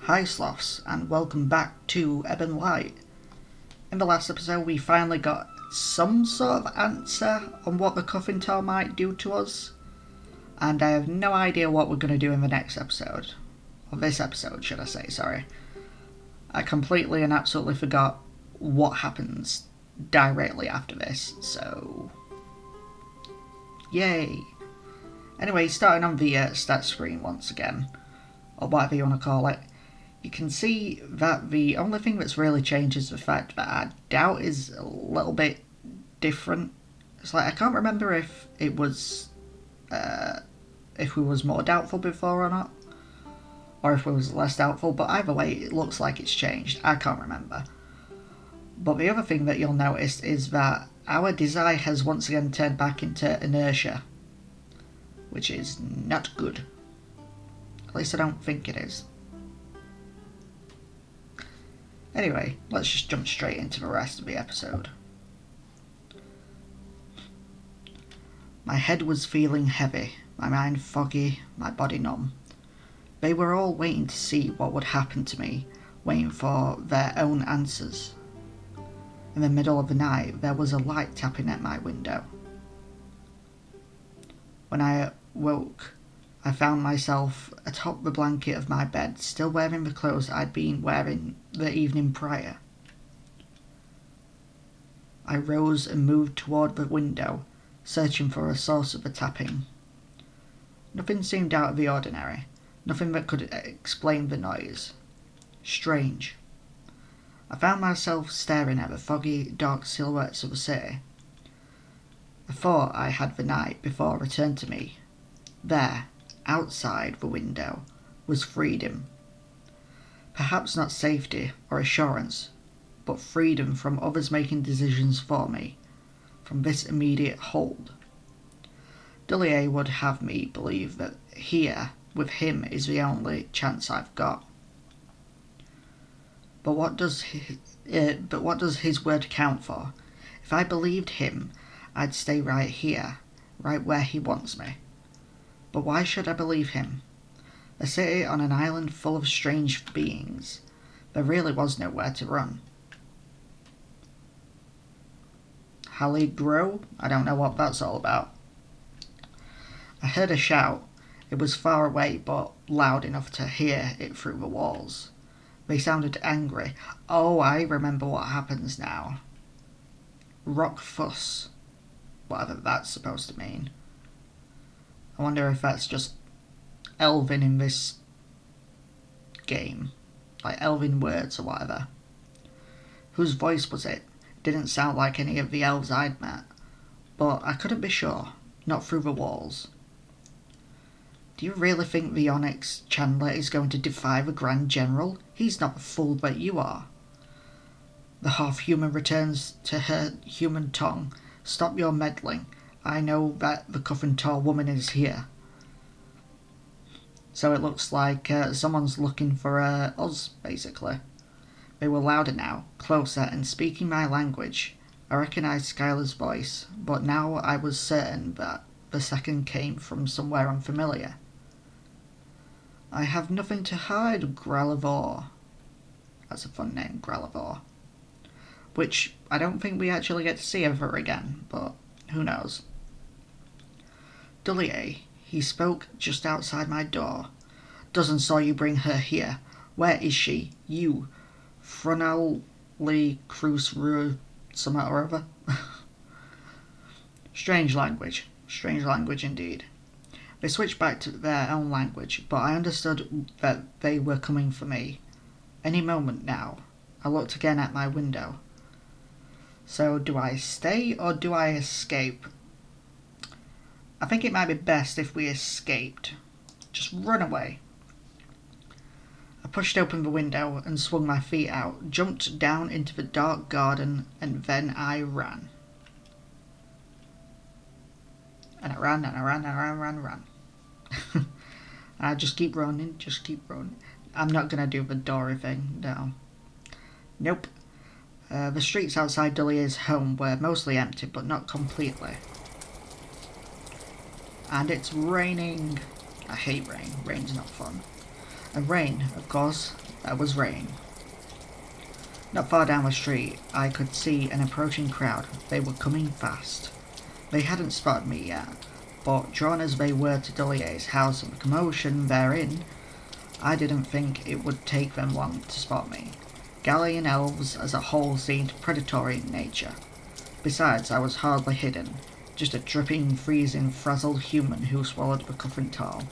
Hi Sloths, and welcome back to Ebon Light. In the last episode we finally got some sort of answer on what the coffin tower might do to us, and I have no idea what we're going to do in the next episode. Or this episode, should I say, sorry. I completely and absolutely forgot what happens directly after this, so... Yay! Anyway, starting on the stats screen once again, or whatever you want to call it, you can see that the only thing that's really changed is the fact that our doubt is a little bit different. It's like, I can't remember if it was, if we was more doubtful before or not, or if we was less doubtful, but either way, it looks like it's changed. I can't remember. But the other thing that you'll notice is that our desire has once again turned back into inertia, which is not good. At least I don't think it is. Anyway, let's just jump straight into the rest of the episode. My head was feeling heavy, my mind foggy, my body numb. They were all waiting to see what would happen to me, waiting for their own answers. In the middle of the night, there was a light tapping at my window. When I woke, I found myself atop the blanket of my bed, still wearing the clothes I'd been wearing the evening prior. I rose and moved toward the window, searching for a source of the tapping. Nothing seemed out of the ordinary, nothing that could explain the noise. Strange. I found myself staring at the foggy, dark silhouettes of the city. The thought I had the night before returned to me. There, outside the window, was freedom. Perhaps not safety or assurance, but freedom from others making decisions for me, from this immediate hold. Duliae would have me believe that here, with him, is the only chance I've got. But what does his word count for? If I believed him, I'd stay right here, right where he wants me. But why should I believe him? A city on an island full of strange beings. There really was nowhere to run. Hallie grow? I don't know what that's all about. I heard a shout. It was far away, but loud enough to hear it through the walls. They sounded angry. Oh, I remember what happens now. Rock fuss. Whatever that's supposed to mean. I wonder if that's just Elven in this game. Like Elven words or whatever. Whose voice was it? Didn't sound like any of the elves I'd met. But I couldn't be sure. Not through the walls. Do you really think the Onyx Chandler is going to defy the Grand General? He's not the fool that you are. The half-human returns to her human tongue. Stop your meddling. I know that the coffin tall woman is here. So it looks like someone's looking for us, basically. They were louder now, closer, and speaking my language. I recognised Skylar's voice, but now I was certain that the second came from somewhere unfamiliar. I have nothing to hide, Gralivor. That's a fun name, Gralivor. Which I don't think we actually get to see ever again, but who knows. Duliae, he spoke just outside my door. Doesn't saw you bring her here. Where is she? You. Fronali Cruz something or other. Strange language indeed. They switched back to their own language, but I understood that they were coming for me. Any moment now. I looked again at my window. So do I stay or do I escape? I think it might be best if we escaped. Just run away. I pushed open the window and swung my feet out, jumped down into the dark garden, and then I ran. And I ran, and I ran, and I ran. I just keep running. I'm not going to do the Dory thing, no. Nope. The streets outside Duliae's home were mostly empty, but not completely. And it's raining. I hate rain. Rain's not fun. And rain, of course, There was rain. Not far down the street, I could see an approaching crowd. They were coming fast. They hadn't spotted me yet, but drawn as they were to Duliae's house and the commotion therein, I didn't think it would take them long to spot me. Gallian elves as a whole seemed predatory in nature. Besides, I was hardly hidden, just a dripping, freezing, frazzled human who swallowed the cuffing tall.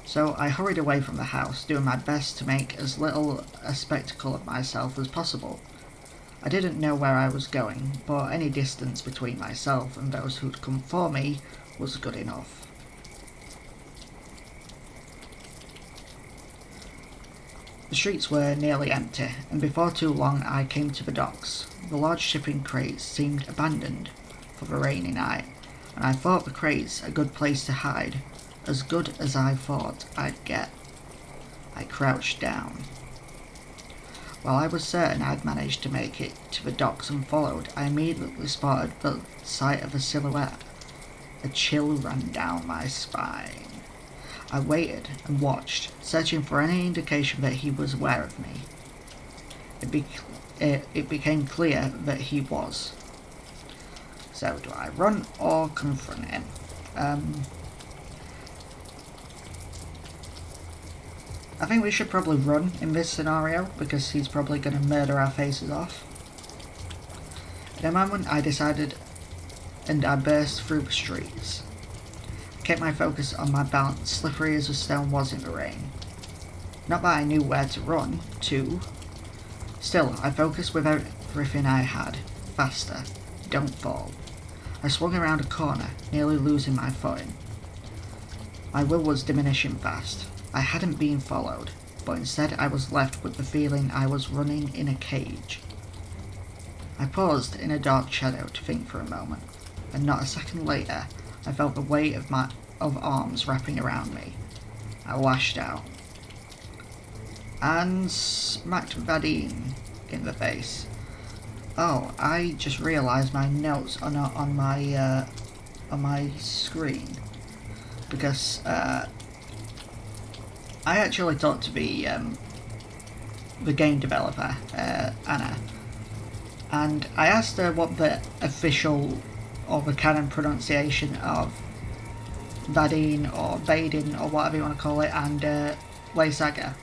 So I hurried away from the house, doing my best to make as little a spectacle of myself as possible. I didn't know where I was going, but any distance between myself and those who'd come for me was good enough. The streets were nearly empty, and before too long I came to the docks. The large shipping crates seemed abandoned for the rainy night, and I thought the crates a good place to hide, as good as I thought I'd get. I crouched down. While I was certain I'd managed to make it to the docks and followed, I immediately spotted the sight of a silhouette. A chill ran down my spine. I waited and watched, searching for any indication that he was aware of me. It became clear that he was. So, do I run or confront him? I think we should probably run in this scenario, because he's probably going to murder our faces off. In a moment I decided, and I burst through the streets. I kept my focus on my balance, slippery as the stone was in the rain. Not that I knew where to run to. Still, I focused with everything I had. Faster. Don't fall. I swung around a corner, nearly losing my footing. My will was diminishing fast. I hadn't been followed, but instead I was left with the feeling I was running in a cage. I paused in a dark shadow to think for a moment, and not a second later I felt the weight of arms wrapping around me. I lashed out and smacked Vadeyn in the face. Oh, I just realised my notes are not on my screen, because I actually talked to the game developer, Anna, and I asked her what the official or the canon pronunciation of Vadeyn or Vadeyn or whatever you want to call it, and Lysaga.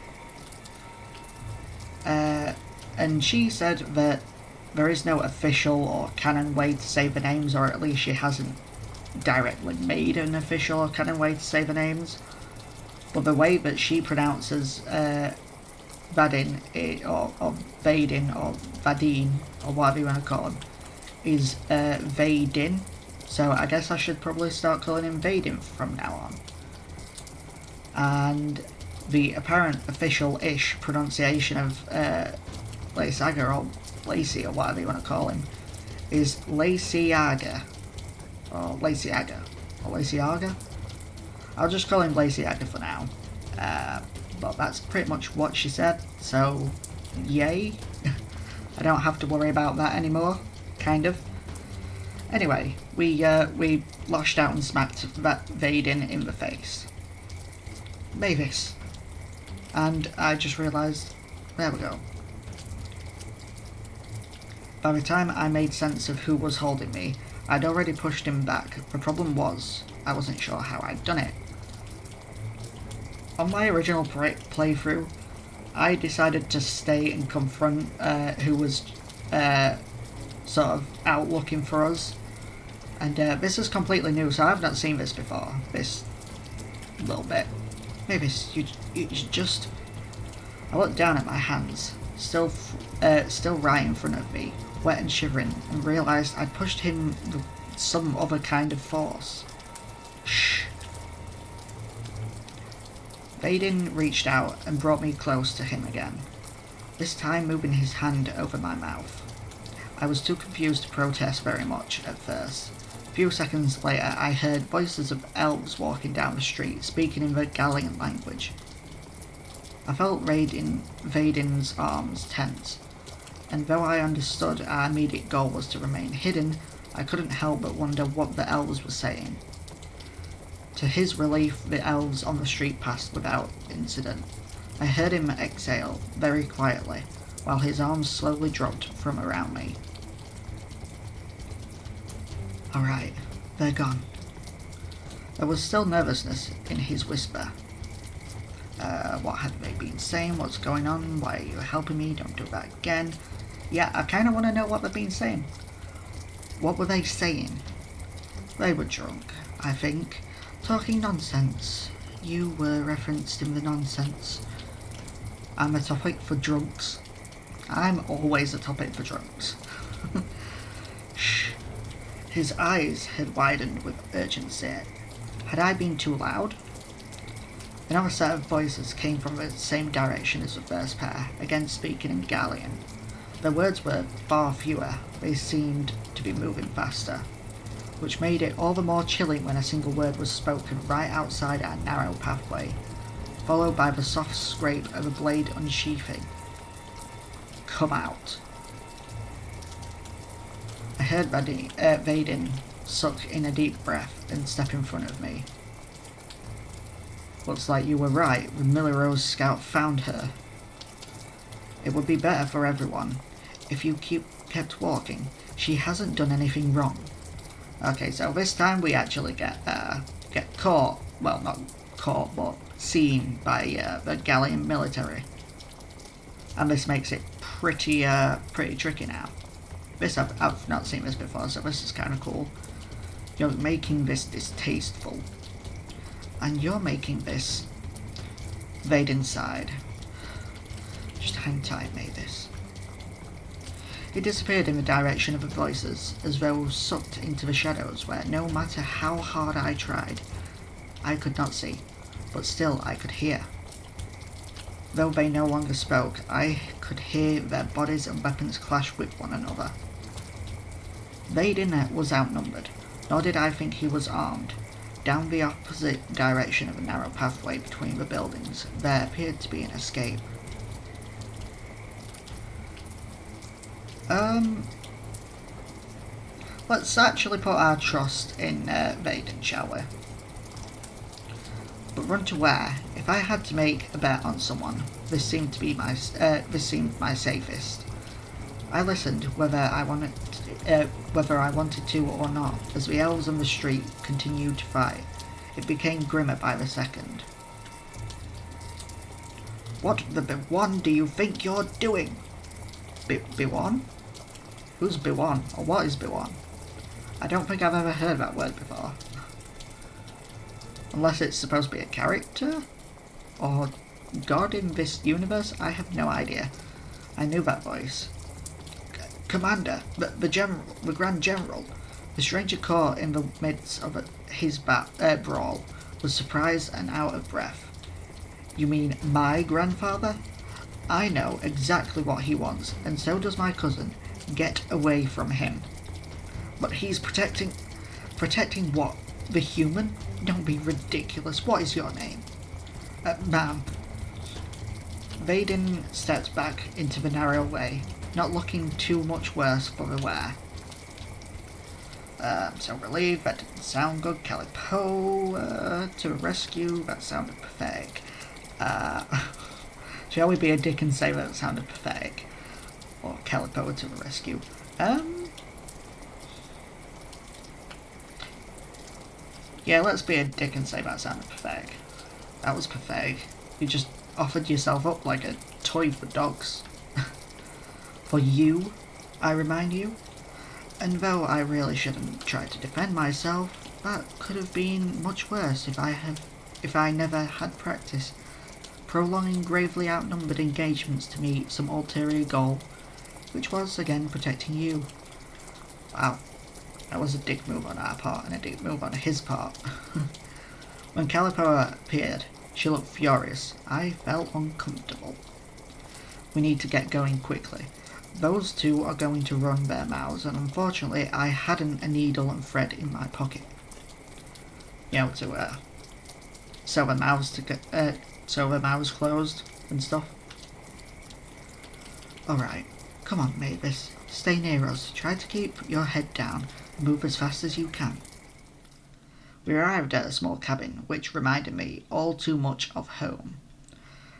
And she said that there is no official or canon way to say the names, or at least she hasn't directly made an official or canon way to say the names. But the way that she pronounces Vadeyn, or Vadeyn, or Vadeyn, or whatever you want to call him, is Vadeyn. So I guess I should probably start calling him Vadeyn from now on. And the apparent official-ish pronunciation of Lysaga, or Lacey, or whatever you want to call him, is Lysiaga, or Lysiaga, or Lysiaga. I'll just call him Lysiaga for now. But that's pretty much what she said, so yay. I don't have to worry about that anymore, kind of. Anyway, we lashed out and smacked Vadeyn in the face. Mavis. And I just realised, there we go. By the time I made sense of who was holding me, I'd already pushed him back. The problem was, I wasn't sure how I'd done it. On my original playthrough, I decided to stay and confront who was sort of out looking for us. And this is completely new, so I've not seen this before, this little bit. Maybe you just... I looked down at my hands, still right in front of me, wet and shivering, and realised I'd pushed him with some other kind of force. Shh. Vadeyn reached out and brought me close to him again, this time moving his hand over my mouth. I was too confused to protest very much at first. A few seconds later I heard voices of elves walking down the street, speaking in the Gallian language. I felt Vadeyn's arms tense, and though I understood our immediate goal was to remain hidden, I couldn't help but wonder what the elves were saying. To his relief, the elves on the street passed without incident. I heard him exhale very quietly, while his arms slowly dropped from around me. Alright, they're gone. There was still nervousness in his whisper. What have they been saying? What's going on? Why are you helping me? Don't do that again. Yeah, I kind of want to know what they've been saying. What were they saying? They were drunk, I think. Talking nonsense. You were referenced in the nonsense. I'm a topic for drunks. I'm always a topic for drunks. Shh. His eyes had widened with urgency. Had I been too loud? Another set of voices came from the same direction as the first pair, again speaking in Gallian. Their words were far fewer, they seemed to be moving faster, which made it all the more chilling when a single word was spoken right outside our narrow pathway, followed by the soft scrape of a blade unsheathing. Come out. I heard Vadeyn suck in a deep breath and step in front of me. Looks like you were right. The Millerose scout found her. It would be better for everyone if you kept walking. She hasn't done anything wrong. Okay, so this time we actually get caught. Well, not caught, but seen by the Gallian military, and this makes it pretty tricky now. This I've not seen this before, so this is kind of cool. You're making this distasteful. And you're making this... Vadeyn sighed. Just hang tight, Mavis. He disappeared in the direction of the voices, as though sucked into the shadows where, no matter how hard I tried, I could not see, but still I could hear. Though they no longer spoke, I could hear their bodies and weapons clash with one another. Vadeyn was outnumbered, nor did I think he was armed. Down the opposite direction of the narrow pathway between the buildings, there appeared to be an escape. Let's actually put our trust in Vadeyn, shall we? But run to where? If I had to make a bet on someone, this seemed my safest. I listened, whether I wanted to or not, as the elves on the street continued to fight. It became grimmer by the second. What the Biwan do you think you're doing? Biwan? Who's Biwan? Or what is Biwan? I don't think I've ever heard that word before. Unless it's supposed to be a character? Or God in this universe? I have no idea. I knew that voice. Commander, the general, the Grand General. The stranger caught in the midst of his brawl was surprised and out of breath. You mean my grandfather? I know exactly what he wants, and so does my cousin. Get away from him. But he's protecting what? The human? Don't be ridiculous. What is your name? Ma'am. Vadeyn stepped back into the narrow way, not looking too much worse for the wear. I'm so relieved. That didn't sound good. Calipoa to the rescue. That sounded pathetic. Shall we be a dick and say that sounded pathetic? Or Calipoa to the rescue? Yeah, let's be a dick and say that sounded pathetic. That was pathetic. You just offered yourself up like a toy for dogs. For you, I remind you. And though I really shouldn't try to defend myself, that could have been much worse if I never had practice. Prolonging gravely outnumbered engagements to meet some ulterior goal, which was, again, protecting you. Wow, that was a dick move on our part, and a dick move on his part. When Calipoa appeared, she looked furious. I felt uncomfortable. We need to get going quickly. Those two are going to run their mouths, and unfortunately I hadn't a needle and thread in my pocket. You know, to sew their mouths closed and stuff. Alright, come on, Mavis. Stay near us. Try to keep your head down and move as fast as you can. We arrived at a small cabin, which reminded me all too much of home.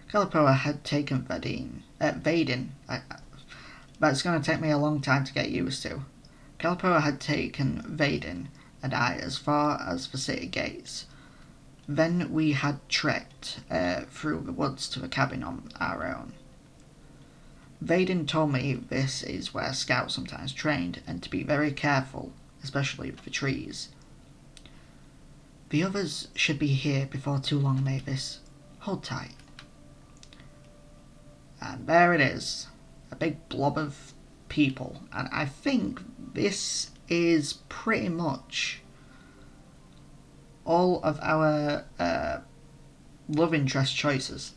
Calipoa had taken Vadeyn. But it's going to take me a long time to get used to. Calipoa had taken Vadeyn and I as far as the city gates. Then we had trekked through the woods to a cabin on our own. Vadeyn told me this is where scouts sometimes trained, and to be very careful, especially with the trees. The others should be here before too long, Mavis. Hold tight. And there it is, a big blob of people, and I think this is pretty much all of our love interest choices.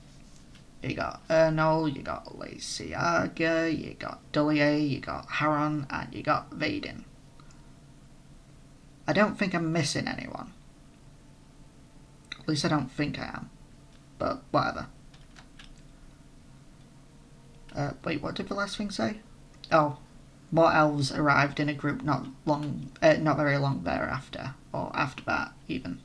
You got Ernol, you got Laciaga, you got Duliae, you got Haron, and you got Vadeyn. I don't think I'm missing anyone. At least I don't think I am. But whatever. Wait, what did the last thing say? Oh, more elves arrived in a group not very long thereafter, or after that even.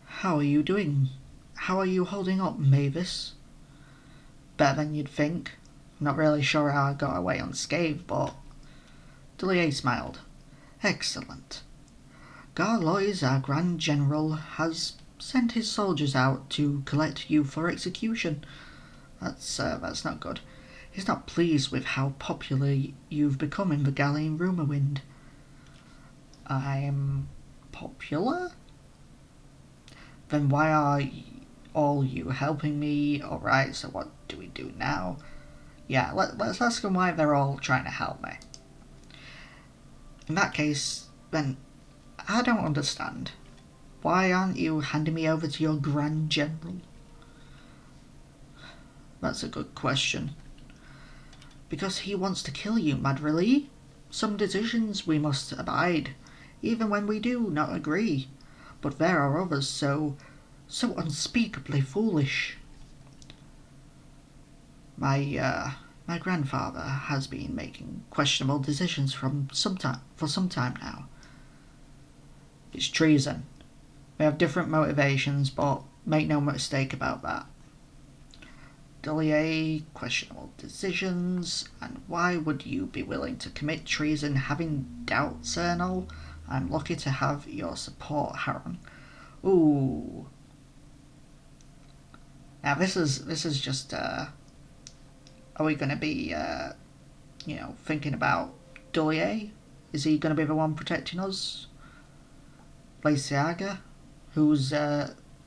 How are you doing? How are you holding up, Mavis? Better than you'd think. I'm not really sure how I got away unscathed, but... Duliae smiled. Excellent. Garlois, our Grand General, has sent his soldiers out to collect you for execution. That's not good. He's not pleased with how popular you've become in the Gallian rumour wind. I'm popular? Then why are all you helping me? Alright, so what do we do now? Yeah, let's ask them why they're all trying to help me. In that case, then, I don't understand. Why aren't you handing me over to your Grand General? That's a good question. Because he wants to kill you, Madrilly. Some decisions we must abide, even when we do not agree. But there are others so unspeakably foolish. My grandfather has been making questionable decisions for some time now. It's treason. We have different motivations, but make no mistake about that. Duliae, questionable decisions, and why would you be willing to commit treason having doubts, Ernol? I'm lucky to have your support, Haron. Ooh. Now this is just are we gonna be thinking about Duliae? Is he gonna be the one protecting us? Laciaga, who's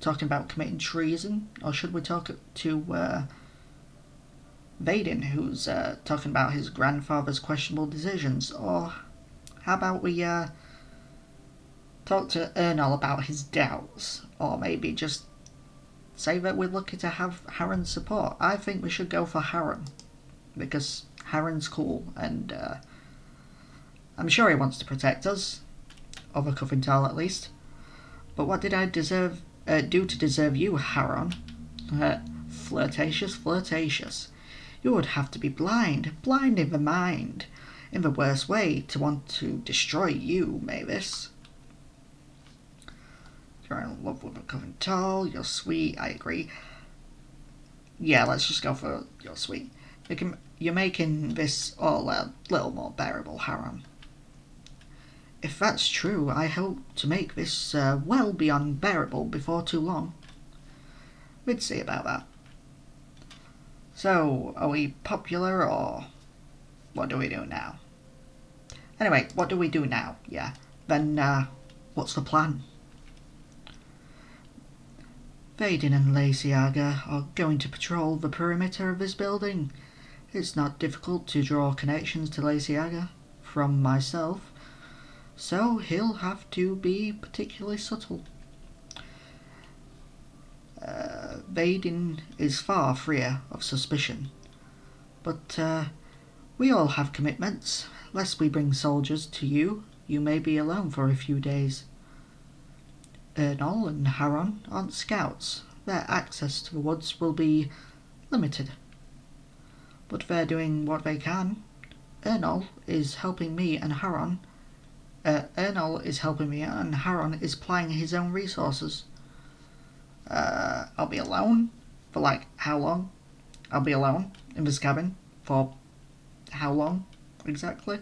talking about committing treason? Or should we talk to Vadeyn, who's talking about his grandfather's questionable decisions? Or how about we talk to Ernol about his doubts? Or maybe just say that we're lucky to have Haron's support. I think we should go for Haron, because Haron's cool, and I'm sure he wants to protect us, over Cuffintal at least. But what did I do to deserve you, Haron? Flirtatious. You would have to be blind in the mind, in the worst way, to want to destroy you, Mavis. You're in love with a Cuffintal, you're sweet, I agree. Yeah, let's just go for you're sweet. You're making this all a little more bearable, Haron. If that's true, I hope to make this well beyond bearable before too long. We'd see about that. So, are we popular, or what do we do now? Anyway, what do we do now? Yeah. Then, what's the plan? Vadeyn and Laciaga are going to patrol the perimeter of this building. It's not difficult to draw connections to Laciaga from myself, so he'll have to be particularly subtle. Vadeyn is far freer of suspicion, but we all have commitments. Lest we bring soldiers to you, you may be alone for a few days. Ernol and Haron aren't scouts. Their access to the woods will be limited, but they're doing what they can. Ernol is helping me, and Haron is plying his own resources. I'll be alone for like how long? I'll be alone in this cabin for how long exactly?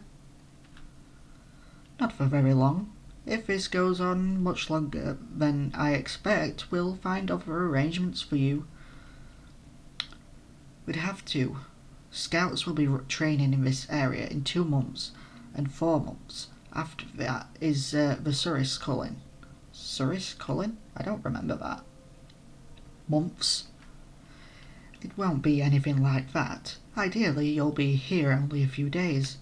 Not for very long. If this goes on much longer than I expect, we'll find other arrangements for you. We'd have to. Scouts will be training in this area in 2 months, and 4 months after that is the Suris Culling. Suris Culling? I don't remember that. Months? It won't be anything like that. Ideally, you'll be here only a few days.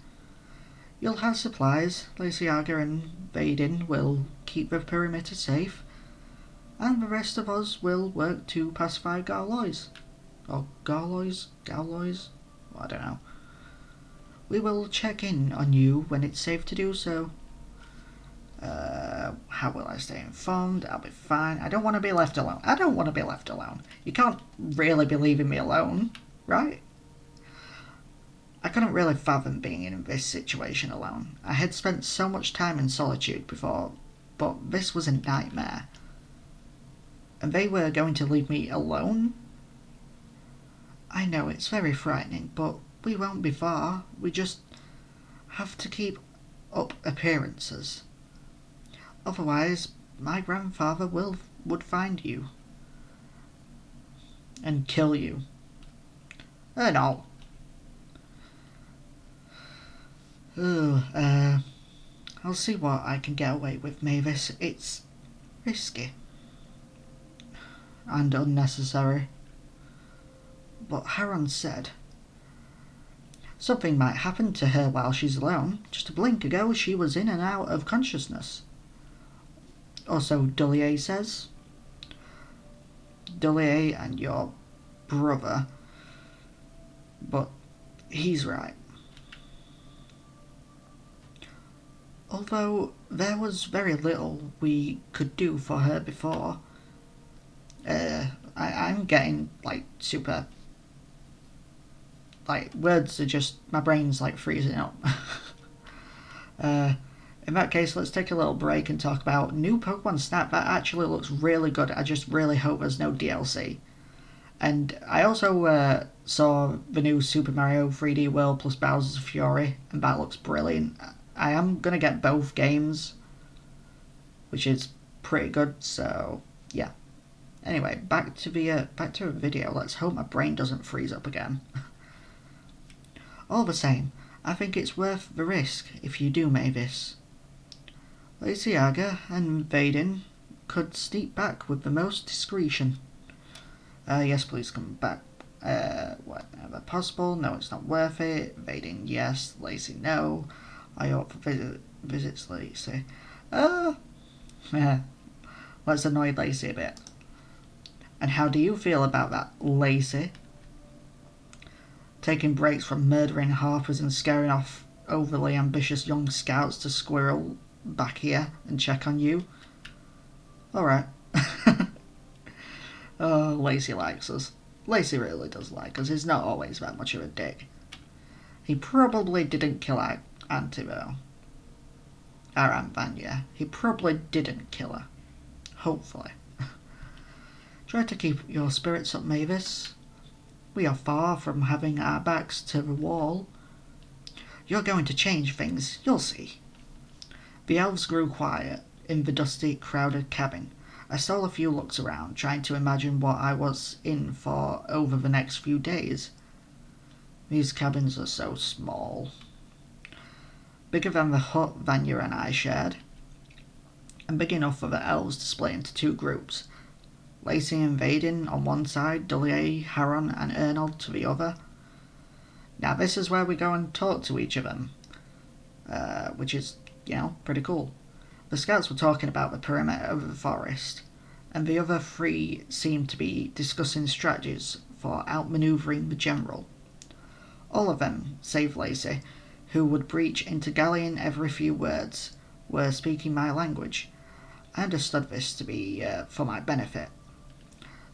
You'll have supplies. Lysiaga and Vadeyn will keep the perimeter safe, and the rest of us will work to pacify Garlois. Or Garlois? Gaulois? I don't know. We will check in on you when it's safe to do so. How will I stay informed? I'll be fine. I don't want to be left alone. I don't want to be left alone. You can't really be leaving me alone, right? I couldn't really fathom being in this situation alone. I had spent so much time in solitude before, but this was a nightmare. And they were going to leave me alone? I know it's very frightening, but we won't be far. We just have to keep up appearances. Otherwise, my grandfather would find you. And kill you. No. I'll see what I can get away with, Mavis. It's risky. And unnecessary. But Haron said something might happen to her while she's alone. Just a blink ago, she was in and out of consciousness. Also, Duliae says. Duliae and your brother. But he's right. Although there was very little we could do for her before. I'm getting, like, super... Like, words are just... My brain's, like, freezing up. In that case, let's take a little break and talk about new Pokemon Snap. That actually looks really good. I just really hope there's no DLC. And I also saw the new Super Mario 3D World plus Bowser's Fury, and that looks brilliant. I am going to get both games, which is pretty good, so yeah. Anyway, back to the video. Let's hope my brain doesn't freeze up again. All the same, I think it's worth the risk if you do, Mavis. Lysiaga and Vadeyn could sneak back with the most discretion. Yes, please come back. Whenever possible. No, it's not worth it. Vadeyn, yes. Lacey, no. I ought for visits Lacey. Let's annoy Lacey a bit. And how do you feel about that, Lacey? Taking breaks from murdering harpers and scaring off overly ambitious young scouts to squirrel back here and check on you? Alright. Oh, Lacey likes us. Lacey really does like us. He's not always that much of a dick. He probably didn't kill our auntie though. Our Aunt Vanya. He probably didn't kill her. Hopefully. Try to keep your spirits up, Mavis. We are far from having our backs to the wall. You're going to change things, you'll see. The elves grew quiet in the dusty, crowded cabin. I stole a few looks around, trying to imagine what I was in for over the next few days. These cabins are so small. Bigger than the hut Vanya and I shared, and big enough for the elves to split into 2 groups. Lacey and Vadeyn on one side, Duliae, Haron and Ernold to the other. Now this is where we go and talk to each of them, which is, pretty cool. The scouts were talking about the perimeter of the forest, and the other 3 seemed to be discussing strategies for outmanoeuvring the general. All of them, save Lacey, who would breach into Gallian every few words, were speaking my language. I understood this to be for my benefit.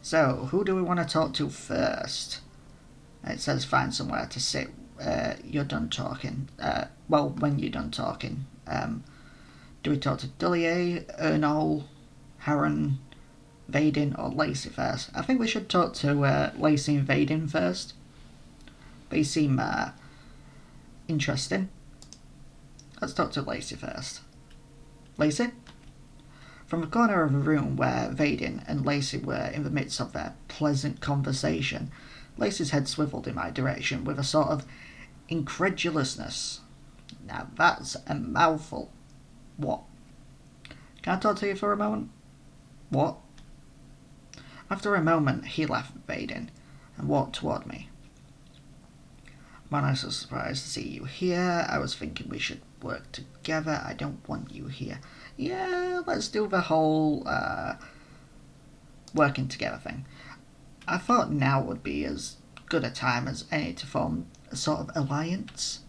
So, who do we want to talk to first? It says find somewhere to sit. You're done talking. When you're done talking. Do we talk to Duliae, Ernol, Haron, Vadeyn or Lacey first? I think we should talk to Lacey and Vadeyn first. They seem interesting. Let's talk to Lacey first. Lacey? From the corner of a room where Vadeyn and Lacey were in the midst of their pleasant conversation, Lacey's head swiveled in my direction with a sort of incredulousness. Now that's a mouthful. What? Can I talk to you for a moment? What? After a moment, he left Vadeyn and walked toward me. Man, I'm so surprised to see you here. I was thinking we should work together. I don't want you here. Yeah, let's do the whole working together thing. I thought now would be as good a time as any to form a sort of alliance.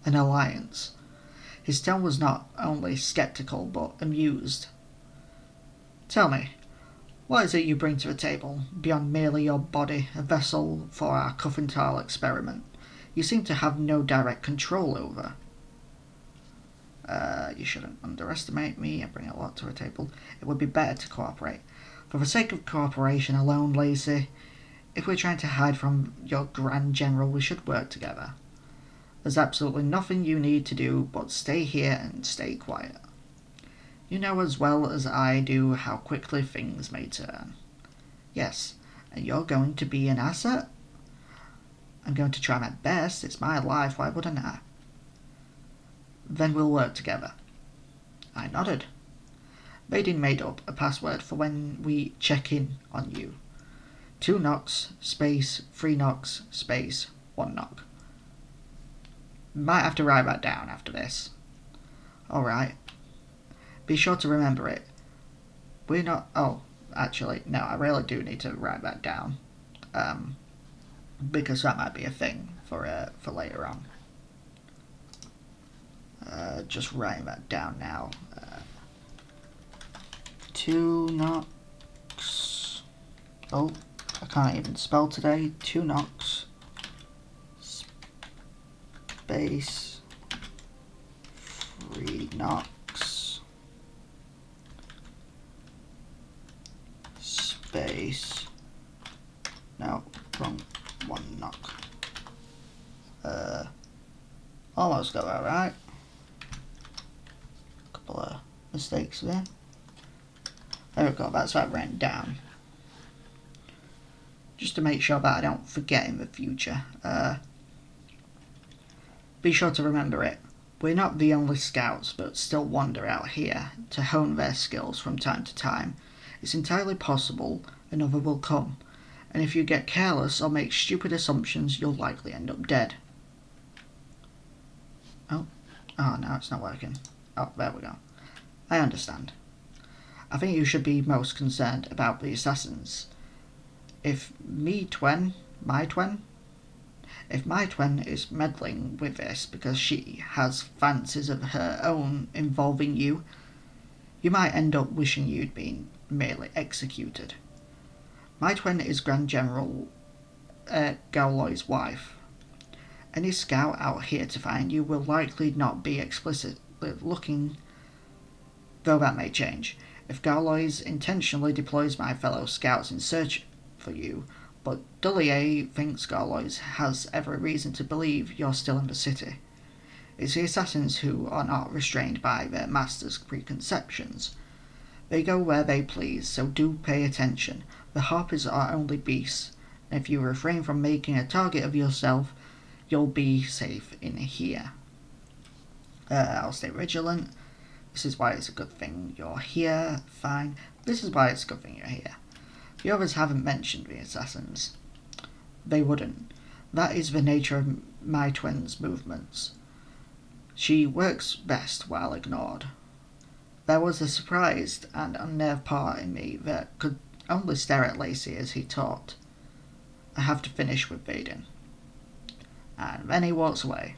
An alliance. His tone was not only sceptical but amused. Tell me, what is it you bring to the table, beyond merely your body, a vessel for our Cuffental experiment? You seem to have no direct control over. You shouldn't underestimate me. I bring a lot to the table. It would be better to cooperate. For the sake of cooperation alone, Lacey, if we're trying to hide from your Grand General, we should work together. There's absolutely nothing you need to do but stay here and stay quiet. You know as well as I do how quickly things may turn. Yes, and you're going to be an asset? I'm going to try my best. It's my life, why wouldn't I? Then we'll work together. I nodded. Vadeyn made up a password for when we check in on you. 2 knocks, space, 3 knocks, space, 1 knock. Might have to write that down after this. Alright. Be sure to remember it. We're not... Oh, actually, no, I really do need to write that down. Because that might be a thing for later on. Just writing that down now. 2 knocks. Oh, I can't even spell today. 2 knocks. Space. 3 knocks. Space. No, wrong. 1 knock. Almost got that right. Couple of mistakes there. There we go, that's what I've written down. Just to make sure that I don't forget in the future. Be sure to remember it. We're not the only scouts but still wander out here to hone their skills from time to time. It's entirely possible another will come, and if you get careless or make stupid assumptions, you'll likely end up dead. Oh, no, it's not working. Oh, there we go. I understand. I think you should be most concerned about the assassins. If my twin is meddling with this because she has fancies of her own involving you, you might end up wishing you'd been merely executed. My twin is Grand General Gauloy's wife. Any scout out here to find you will likely not be explicitly looking, though that may change. If Gauloy intentionally deploys my fellow scouts in search for you, but Duliae thinks Gauloy has every reason to believe you're still in the city. It's the assassins who are not restrained by their master's preconceptions. They go where they please, so do pay attention. The harpies are only beasts, and if you refrain from making a target of yourself, you'll be safe in here. I'll stay vigilant. This is why it's a good thing you're here. Fine. This is why it's a good thing you're here. The others haven't mentioned the assassins. They wouldn't. That is the nature of my twin's movements. She works best while ignored. There was a surprised and unnerved part in me that could only stare at Lacey as he talked. I have to finish with Vadeyn. And then he walks away.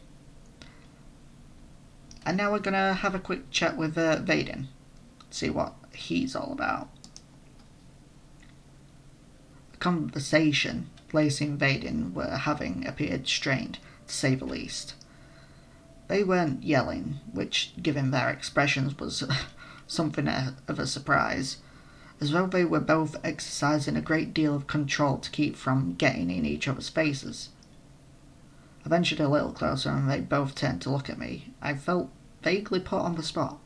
And now we're going to have a quick chat with Vadeyn. See what he's all about. The conversation Lacey and Vadeyn were having appeared strained, to say the least. They weren't yelling, which, given their expressions, was something of a surprise. as though they were both exercising a great deal of control to keep from getting in each other's faces. I ventured a little closer and they both turned to look at me. I felt vaguely put on the spot.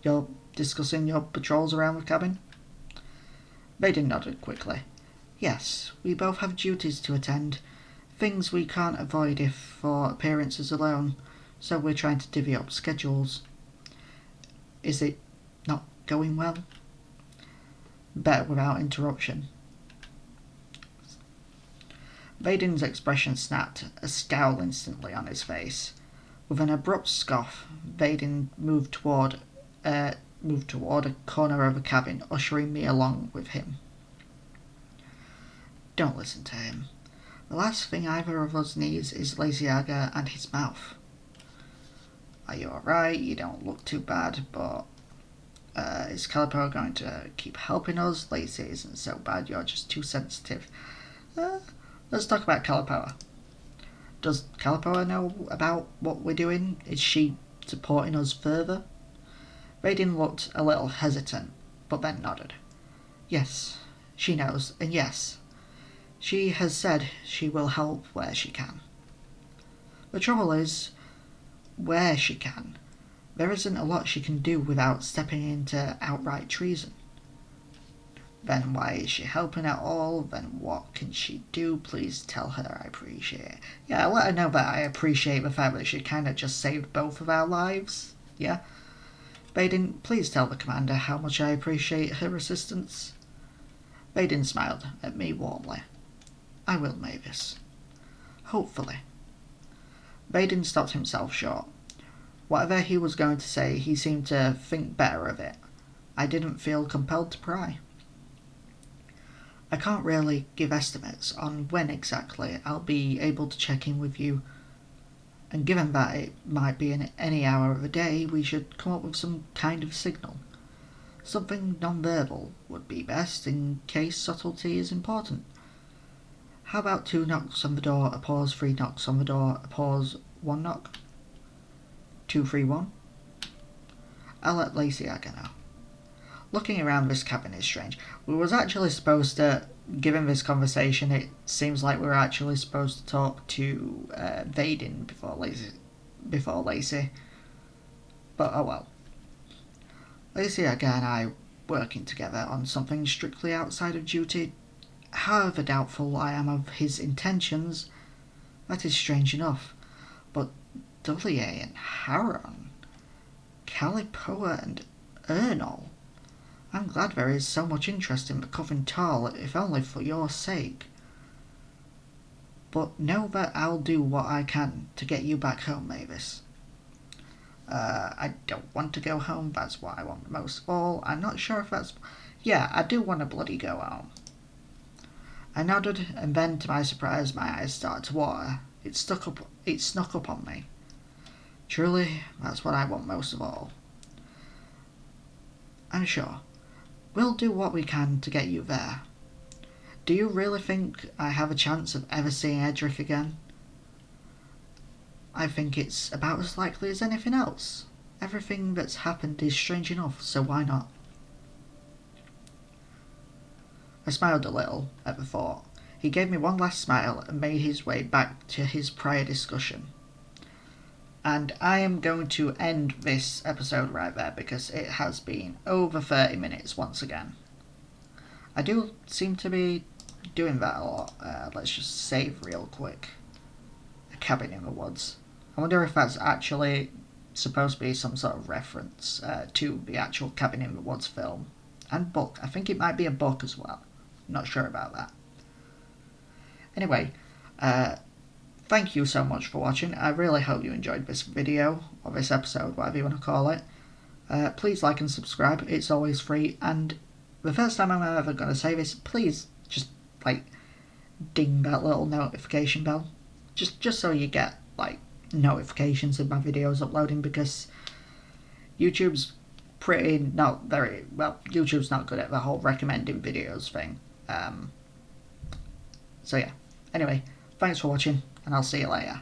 "You're discussing your patrols around the cabin?" Vadeyn nodded quickly. "Yes, we both have duties to attend, things we can't avoid if for appearances alone, so we're trying to divvy up schedules." "Is it not going well?" "Better without interruption." Vadeyn's expression snapped, a scowl instantly on his face. With an abrupt scoff, Vadeyn moved toward a corner of the cabin, ushering me along with him. "Don't listen to him. The last thing either of us needs is Laziaga and his mouth." "Are you alright? You don't look too bad, but is Calipoa going to keep helping us? Lazy isn't so bad, you're just too sensitive." Let's talk about Calipoa. Does Calipoa know about what we're doing? Is she supporting us further?" Vadeyn looked a little hesitant, but then nodded. "Yes, she knows, and yes, she has said she will help where she can. The trouble is, where she can. There isn't a lot she can do without stepping into outright treason." "Then why is she helping at all? Then what can she do? Please tell her I appreciate it." "Yeah, let her know that I appreciate the fact that she kind of just saved both of our lives. Yeah? Vadeyn, please tell the commander how much I appreciate her assistance." Vadeyn smiled at me warmly. "I will, Mavis. Hopefully." Vadeyn stopped himself short. Whatever he was going to say, he seemed to think better of it. I didn't feel compelled to pry. "I can't really give estimates on when exactly I'll be able to check in with you, and given that it might be in any hour of the day, we should come up with some kind of signal. Something non-verbal would be best, in case subtlety is important. How about 2 knocks on the door, a pause, 3 knocks on the door, a pause, 1 knock? 2, 3, 1? I'll let Laziaga know." Looking around this cabin is strange. We was actually supposed to, given this conversation, it seems like we were actually supposed to talk to Vadeyn before Lacey. But oh well. Laziaga and I working together on something strictly outside of duty. However doubtful I am of his intentions, that is strange enough. But Duliae and Haron, Calipoa and Ernol. I'm glad there is so much interest in the Coven Tall, if only for your sake. But know that I'll do what I can to get you back home, Mavis." I don't want to go home, that's what I want most of all. I'm not sure if that's... Yeah, I do want to bloody go home." I nodded, and then, to my surprise, my eyes started to water. It snuck up on me. Truly, that's what I want most of all. "I'm sure. We'll do what we can to get you there. Do you really think I have a chance of ever seeing Edric again?" "I think it's about as likely as anything else. Everything that's happened is strange enough, so why not?" I smiled a little at the thought. He gave me one last smile and made his way back to his prior discussion. And I am going to end this episode right there because it has been over 30 minutes once again. I do seem to be doing that a lot. Let's just save real quick. A cabin in the woods. I wonder if that's actually supposed to be some sort of reference to the actual Cabin in the Woods film and book. I think it might be a book as well. Not sure about that. Anyway, thank you so much for watching. I really hope you enjoyed this video, or this episode, whatever you want to call it. Please like and subscribe, it's always free, and the first time I'm ever going to say this, please just, ding that little notification bell. Just so you get, notifications of my videos uploading, because YouTube's YouTube's not good at the whole recommending videos thing. So yeah, anyway, thanks for watching, and I'll see you later.